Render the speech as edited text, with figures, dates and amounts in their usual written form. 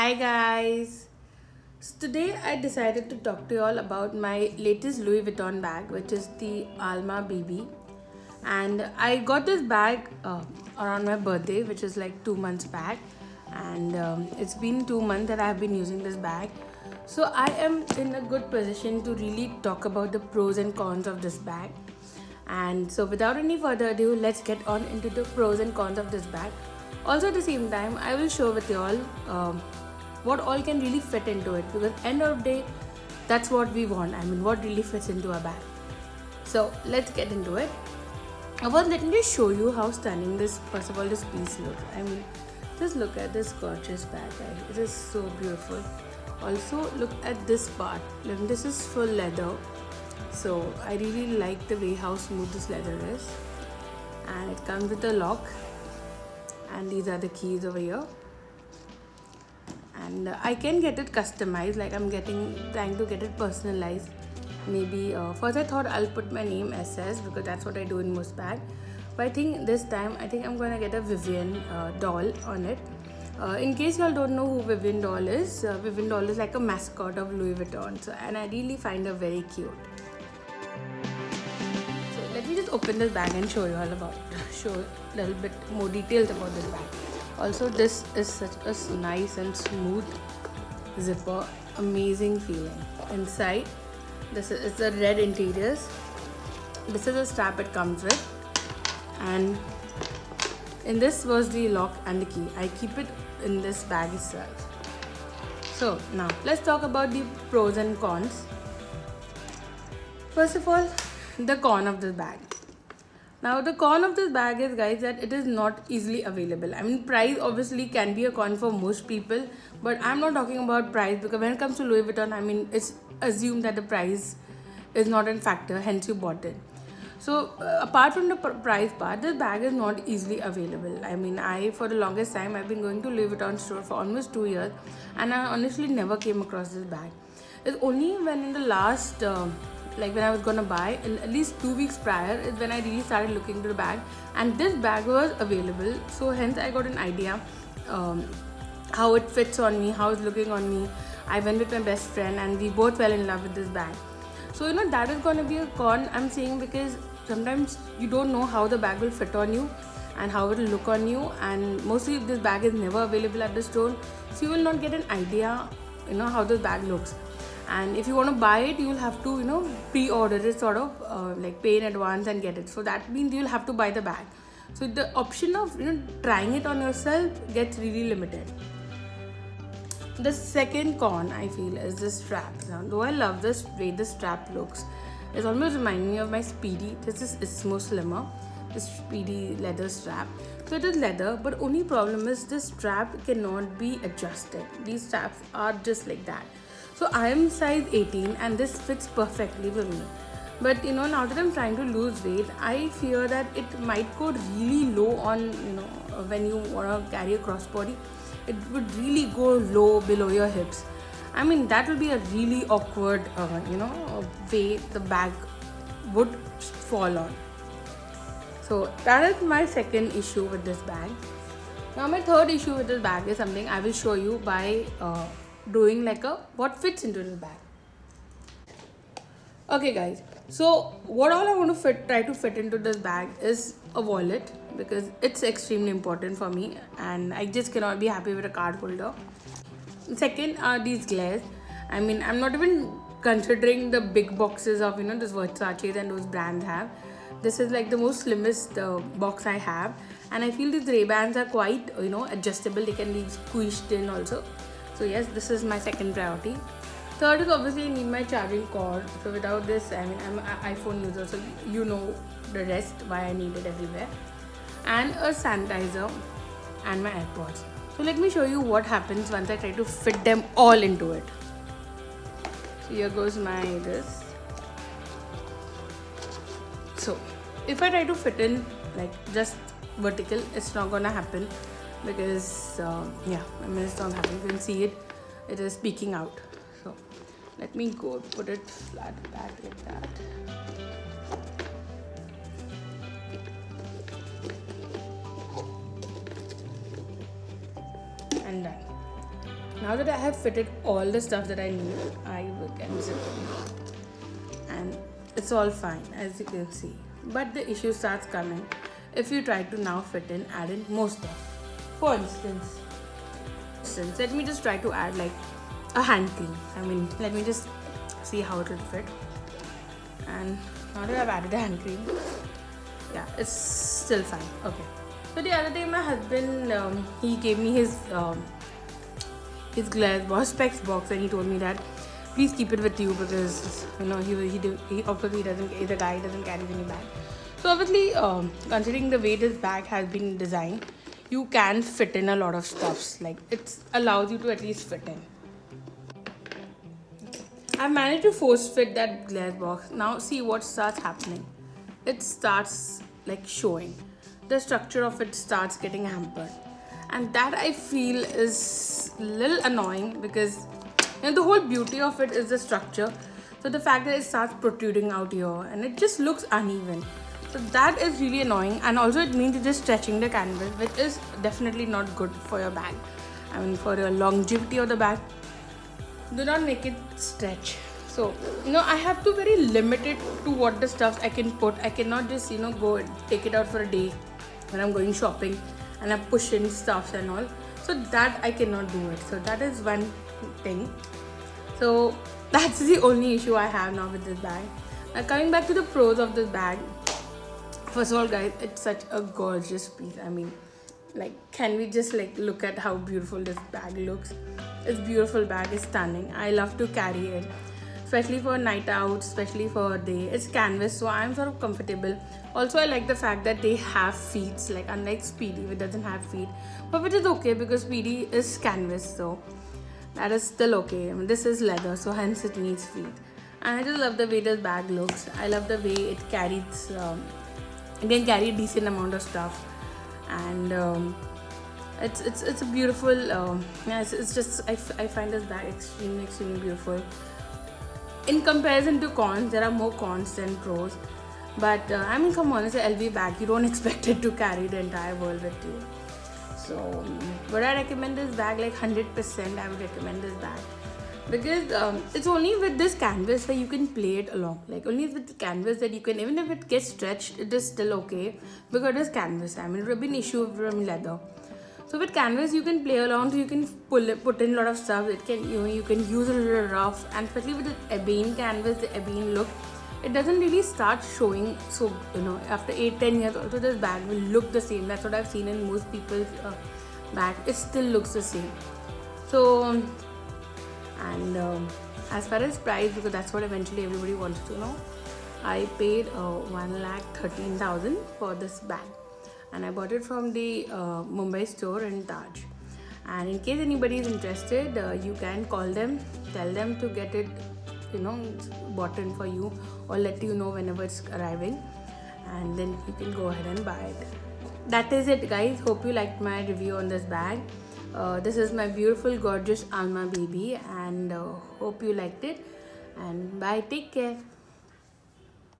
Hi guys. So today I decided to talk to you all about my latest Louis Vuitton bag, which is the Alma BB. And I got this bag around my birthday, which is like 2 months back. And it's been 2 months that I have been using this bag. So I am in a good position to really talk about the pros and cons of this bag. And so, without any further ado, let's get on into the pros and cons of this bag. Also, at the same time, I will show with you all what all can really fit into it, because end of the day, that's what we want. I mean, what really fits into a bag. So, let's get into it. Well, let me just show you how stunning this, first of all, this piece looks. I mean, just look at this gorgeous bag, guys. It is so beautiful. Also, look at this part. This is full leather, so I really like the way how smooth this leather is. And it comes with a lock, and these are the keys over here. And I can get it customized, like trying to get it personalized. Maybe first I thought I'll put my name SS, because that's what I do in most bag. But I think this time I'm gonna get a Vivienne doll on it. In case y'all don't know who Vivienne doll is like a mascot of Louis Vuitton. So, and I really find her very cute. So let me just open this bag and show you all show a little bit more details about this bag. Also, this is such a nice and smooth zipper, amazing feeling. Inside, this is the red interiors. This is the strap it comes with, and in this was the lock and the key. I keep it in this bag itself. So now let's talk about the pros and cons. First of all, the con of this bag. Now the con of this bag is, guys, that it is not easily available. I mean, price obviously can be a con for most people, but I'm not talking about price, because when it comes to Louis Vuitton, I mean, it's assumed that the price is not a factor, hence you bought it. So apart from the price part, this bag is not easily available. I mean, for the longest time I've been going to Louis Vuitton store for almost 2 years, and I honestly never came across this bag. It's only when in the last when I was gonna buy, at least 2 weeks prior, is when I really started looking into the bag, and this bag was available. So hence I got an idea how it fits on me, how it's looking on me. I went with my best friend and we both fell in love with this bag. So that is going to be a con, I'm saying, because sometimes you don't know how the bag will fit on you and how it will look on you, and mostly this bag is never available at the store, so you will not get an idea how this bag looks. And if you want to buy it, you will have to pre-order it, sort of like pay in advance and get it. So that means you will have to buy the bag. So the option of trying it on yourself gets really limited. The second con I feel is the strap. Now, though I love this way the strap looks, it almost reminds me of my Speedy. This is Ismo Slimmer, the Speedy leather strap. So it is leather, but only problem is this strap cannot be adjusted. These straps are just like that. So I am size 18 and this fits perfectly for me. But now that I'm trying to lose weight, I fear that it might go really low on when you want to carry a crossbody. It would really go low below your hips. I mean, that will be a really awkward way the bag would fall on. So that is my second issue with this bag. Now my third issue with this bag is something I will show you by doing like what fits into this bag. Okay guys, so what all I want to try to fit into this bag is a wallet, because it's extremely important for me and I just cannot be happy with a card holder. Second are these glares. I mean, I'm not even considering the big boxes of this Versace and those brands have. This is like the most slimmest box I have, and I feel these Ray-Bans are quite adjustable. They can be squished in also. So yes, this is my second priority. Third is obviously I need my charging cord. So without this, I mean, I'm an iPhone user, so you know the rest why I need it everywhere. And a sanitizer and my AirPods. So let me show you what happens once I try to fit them all into it. So here goes my this. So if I try to fit in like just vertical, it's not gonna happen, because it's not happening. You can see it is peeking out. So let me go put it flat back like that. And done. Now that I have fitted all the stuff that I need, I will get zip and it's all fine as you can see. But the issue starts coming if you try to now fit in, add in more stuff. For instance, let me just try to add like a hand cream. I mean, let me just see how it will fit. And now that I've added a hand cream, yeah, it's still fine. Okay. So the other day, my husband he gave me his glass box, specs box, and he told me that please keep it with you because he obviously doesn't. He's a guy, doesn't carry any bag. So obviously, considering the way this bag has been designed, you can fit in a lot of stuffs. Like it allows you to at least fit in. I've managed to force fit that glass box. Now see what starts happening. It starts like showing. The structure of it starts getting hampered. And that I feel is a little annoying because the whole beauty of it is the structure. So the fact that it starts protruding out here and it just looks uneven. So that is really annoying, and also it means you're just stretching the canvas, which is definitely not good for your bag. I mean, for the longevity of the bag, do not make it stretch. So I have to very limited to what the stuff I can put. I cannot just go take it out for a day when I'm going shopping and I'm pushing stuff and all. So that I cannot do it. So that is one thing. So that's the only issue I have now with this bag. Now coming back to the pros of this bag. First of all, guys, it's such a gorgeous piece. I mean, like, can we just look at how beautiful this bag looks? This beautiful bag is stunning. I love to carry it, especially for night out, especially for day. It's canvas, so I'm sort of comfortable. Also, I like the fact that they have feet, like unlike Speedy, which doesn't have feet, but which is okay because Speedy is canvas, so that is still okay. I mean, this is leather, so hence it needs feet. And I just love the way this bag looks. I love the way it carries. It can carry a decent amount of stuff, and it's a beautiful. It's just I find this bag extremely beautiful. In comparison to cons, there are more cons than pros. But I mean, come on, it's an LV bag. You don't expect it to carry the entire world with you. So, would I recommend this bag? Like 100%, I would recommend this bag. Because it's only with this canvas that you can play it along. Like only with the canvas that you can, even if it gets stretched, it is still okay because it is canvas. I mean, it would be an issue from leather. So with canvas you can play along, so you can put in a lot of stuff. It can you can use a little rough, and especially with the ebony canvas, the ebony look, it doesn't really start showing. So after 8-10 years also this bag will look the same. That's what I've seen in most people's bag. It still looks the same. So and as far as price, because that's what eventually everybody wants to know, I paid 1,13,000 for this bag, and I bought it from the Mumbai store in Taj. And in case anybody is interested, you can call them, tell them to get it bought in for you, or let you know whenever it's arriving, and then you can go ahead and buy it. That is it, guys. Hope you liked my review on this bag. This is my beautiful gorgeous Alma baby, and hope you liked it, and bye, take care.